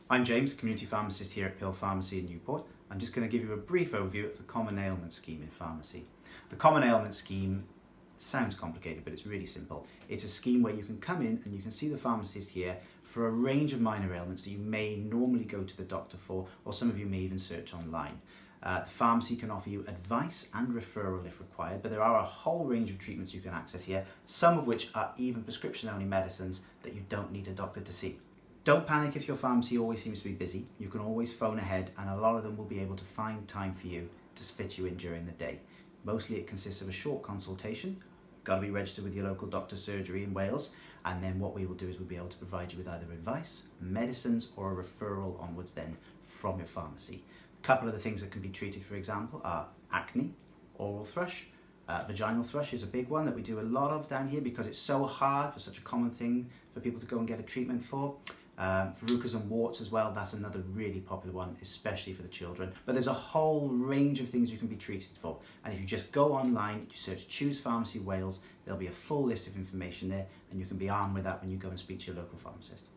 I'm James, Community Pharmacist here at Pill Pharmacy in Newport. I'm just going to give you a brief overview of the Common Ailment Scheme in pharmacy. The Common Ailment Scheme sounds complicated, but it's really simple. It's a scheme where you can come in and you can see the pharmacist here for a range of minor ailments that you may normally go to the doctor for, or some of you may even search online. The pharmacy can offer you advice and referral if required, but there are a whole range of treatments you can access here, some of which are even prescription-only medicines that you don't need a doctor to see. Don't panic if your pharmacy always seems to be busy. You can always phone ahead and a lot of them will be able to find time for you to fit you in during the day. Mostly it consists of a short consultation. Got to be registered with your local doctor's surgery in Wales, and then what we will do is we'll be able to provide you with either advice, medicines, or a referral onwards then from your pharmacy. A couple of the things that can be treated, for example, are acne, oral thrush, vaginal thrush is a big one that we do a lot of down here because it's so hard for such a common thing for people to go and get a treatment for. Verrucas and warts as well, that's another really popular one, especially for the children. But there's a whole range of things you can be treated for. And if you just go online, you search Choose Pharmacy Wales, there'll be a full list of information there and you can be armed with that when you go and speak to your local pharmacist.